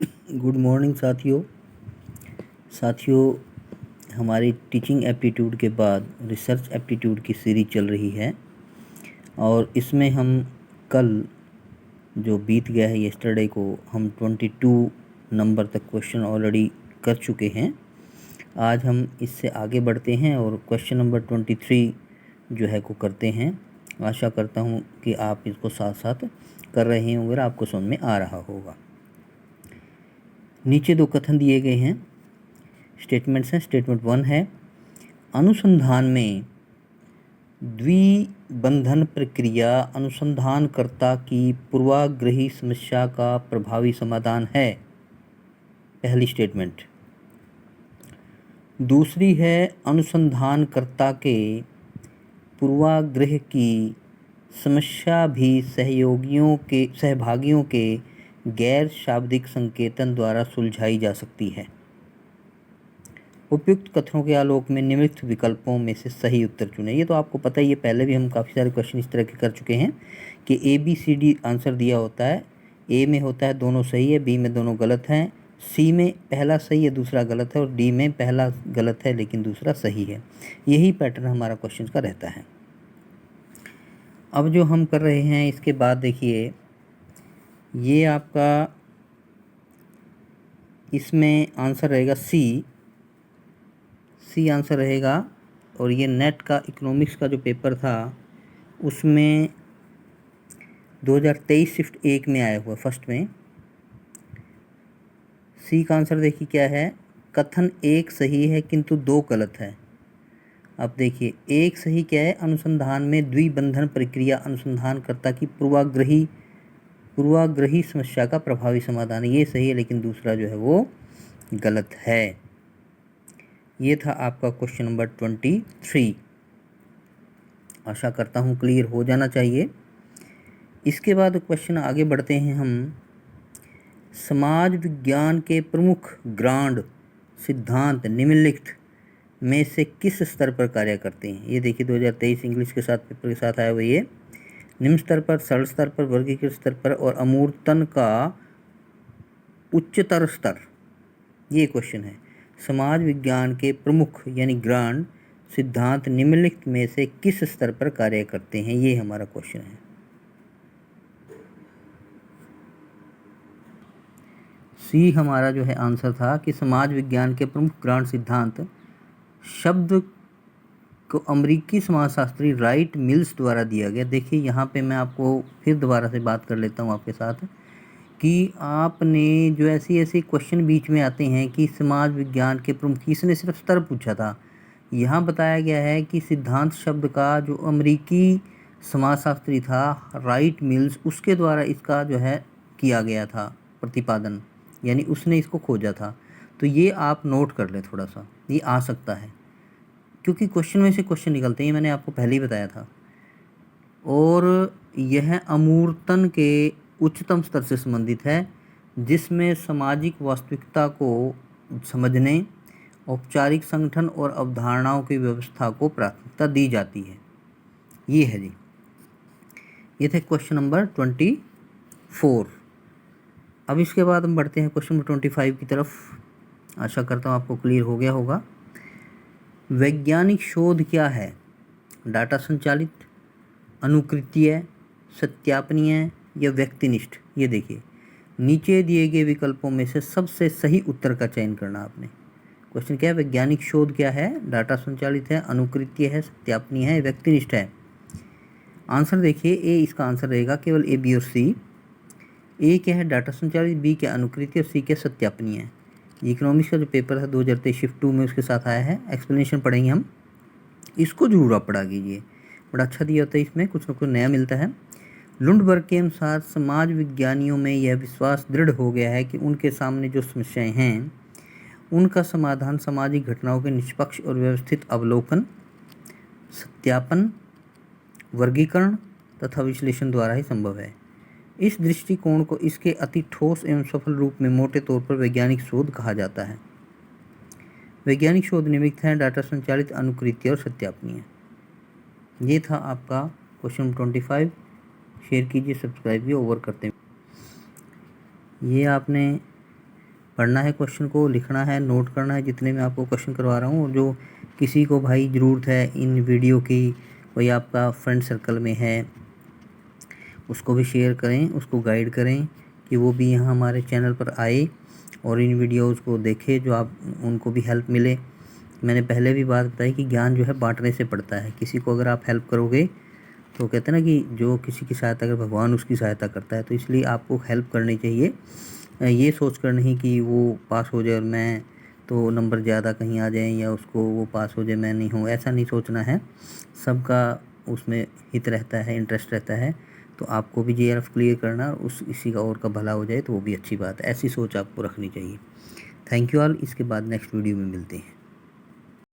Good morning साथियों, हमारी teaching aptitude के बाद रिसर्च एप्टीट्यूड की सीरीज चल रही है और इसमें हम कल जो बीत गया है येस्टरडे को हम 22 नंबर तक क्वेश्चन ऑलरेडी कर चुके हैं। आज हम इससे आगे बढ़ते हैं और क्वेश्चन नंबर 23 जो है को करते हैं। आशा करता हूँ कि आप इसको साथ साथ कर रहे होंगे और आपको समझ में आ रहा होगा। नीचे दो कथन दिए गए हैं, स्टेटमेंट्स हैं। स्टेटमेंट 1 है, अनुसंधान में द्विबंधन प्रक्रिया अनुसंधानकर्ता की पूर्वाग्रही समस्या का प्रभावी समाधान है। पहली स्टेटमेंट। दूसरी है, अनुसंधानकर्ता के पूर्वाग्रह की समस्या भी सहभागियों के गैर शाब्दिक संकेतन द्वारा सुलझाई जा सकती है। उपयुक्त कथनों के आलोक में निम्नलिखित विकल्पों में से सही उत्तर चुनें। ये तो आपको पता ही है, पहले भी हम काफ़ी सारे क्वेश्चन इस तरह के कर चुके हैं कि ABCD आंसर दिया होता है। ए में होता है दोनों सही है, बी में दोनों गलत हैं, सी में पहला सही है दूसरा गलत है और डी में पहला गलत है लेकिन दूसरा सही है। यही पैटर्न हमारा क्वेश्चन का रहता है। अब जो हम कर रहे हैं इसके बाद देखिए, ये आपका इसमें आंसर रहेगा सी आंसर रहेगा। और ये नेट का इकोनॉमिक्स का जो पेपर था उसमें 2023 शिफ्ट 1 में आया हुआ फर्स्ट में। सी का आंसर देखिए क्या है, कथन एक सही है किंतु दो गलत है। अब देखिए एक सही क्या है, अनुसंधान में द्विबंधन प्रक्रिया अनुसंधानकर्ता की पूर्वाग्रही समस्या का प्रभावी समाधान, ये सही है लेकिन दूसरा जो है वो गलत है। ये था आपका क्वेश्चन नंबर 23। आशा करता हूँ क्लियर हो जाना चाहिए। इसके बाद क्वेश्चन आगे बढ़ते हैं हम। समाज विज्ञान के प्रमुख ग्रांड सिद्धांत निम्नलिखित में से किस स्तर पर कार्य करते हैं। ये देखिए 2023 इंग्लिश के साथ पेपर के साथ आया हुआ, ये निम्न स्तर पर, सरल स्तर पर, वर्गीकृत स्तर पर और अमूर्तन का उच्चतर स्तर, ये क्वेश्चन है। समाज विज्ञान के प्रमुख यानी ग्रांड सिद्धांत निम्नलिखित में से किस स्तर पर कार्य करते हैं, ये हमारा क्वेश्चन है। सी हमारा जो है आंसर था कि समाज विज्ञान के प्रमुख ग्रांड सिद्धांत शब्द को अमेरिकी समाजशास्त्री राइट मिल्स द्वारा दिया गया। देखिए यहाँ पे मैं आपको फिर दोबारा से बात कर लेता हूँ आपके साथ कि आपने जो ऐसे क्वेश्चन बीच में आते हैं कि समाज विज्ञान के प्रमुख, इसने सिर्फ स्तर पूछा था। यहाँ बताया गया है कि सिद्धांत शब्द का जो अमेरिकी समाजशास्त्री था राइट मिल्स, उसके द्वारा इसका जो है किया गया था प्रतिपादन, यानी उसने इसको खोजा था। तो ये आप नोट कर लें थोड़ा सा, ये आ सकता है क्योंकि क्वेश्चन में से क्वेश्चन निकलते हैं, मैंने आपको पहले ही बताया था। और यह अमूर्तन के उच्चतम स्तर से संबंधित है जिसमें सामाजिक वास्तविकता को समझने, औपचारिक संगठन और अवधारणाओं की व्यवस्था को प्राथमिकता दी जाती है। ये है जी, ये थे क्वेश्चन नंबर 24। अब इसके बाद हम बढ़ते हैं क्वेश्चन नंबर 25 की तरफ। आशा करता हूँ आपको क्लियर हो गया होगा। वैज्ञानिक शोध क्या है? डाटा संचालित, अनुकृतीय, सत्यापनीय या व्यक्तिनिष्ठ। ये देखिए नीचे दिए गए विकल्पों में से सबसे सही उत्तर का चयन करना आपने। क्वेश्चन क्या है, वैज्ञानिक शोध क्या है? डाटा संचालित है, अनुकृतीय है, सत्यापनीय है, व्यक्तिनिष्ठ है। आंसर देखिए ए इसका आंसर रहेगा, केवल ए, बी और सी। ए क्या है, डाटा संचालित, बी क्या अनुकृतीय और सी क्या सत्यापनीय है। इकोनॉमिक्स का जो पेपर था 2023 शिफ्ट 2 में उसके साथ आया है। एक्सप्लेनेशन पढ़ेंगे हम, इसको जरूर आप पढ़ा कीजिए, बड़ा अच्छा दिया होता है, इसमें कुछ न कुछ नया मिलता है। लुंडबर्ग के अनुसार समाज विज्ञानियों में यह विश्वास दृढ़ हो गया है कि उनके सामने जो समस्याएं हैं उनका समाधान सामाजिक घटनाओं के निष्पक्ष और व्यवस्थित अवलोकन, सत्यापन, वर्गीकरण तथा विश्लेषण द्वारा ही संभव है। इस दृष्टिकोण को इसके अति ठोस एवं सफल रूप में मोटे तौर पर वैज्ञानिक शोध कहा जाता है। वैज्ञानिक शोध निम्नलिखित हैं, डाटा संचालित, अनुकृतीय और सत्यापनीय। ये था आपका क्वेश्चन 25। शेयर कीजिए, सब्सक्राइब भी ओवर करते हैं। ये आपने पढ़ना है क्वेश्चन को, लिखना है, नोट करना है जितने मैं आपको क्वेश्चन करवा रहा हूँ। और जो किसी को भाई ज़रूरत है इन वीडियो की, कोई आपका फ्रेंड सर्कल में है, उसको भी शेयर करें, उसको गाइड करें कि वो भी यहाँ हमारे चैनल पर आए और इन वीडियोज़ को देखे, जो आप उनको भी हेल्प मिले। मैंने पहले भी बात बताई कि ज्ञान जो है बांटने से पड़ता है। किसी को अगर आप हेल्प करोगे तो कहते हैं ना कि जो किसी की सहायता करे भगवान उसकी सहायता करता है। तो इसलिए आपको हेल्प करनी चाहिए, ये सोच कर नहीं कि वो पास हो जाए और मैं तो नंबर ज़्यादा कहीं आ जाएं, या उसको वो पास हो जाए मैं नहीं हूँ, ऐसा नहीं सोचना है। सबका उसमें हित रहता है, इंटरेस्ट रहता है। तो आपको भी JRF क्लियर करना, उस किसी का और का भला हो जाए तो वो भी अच्छी बात है। ऐसी सोच आपको रखनी चाहिए। Thank you all. इसके बाद नेक्स्ट वीडियो में मिलते हैं।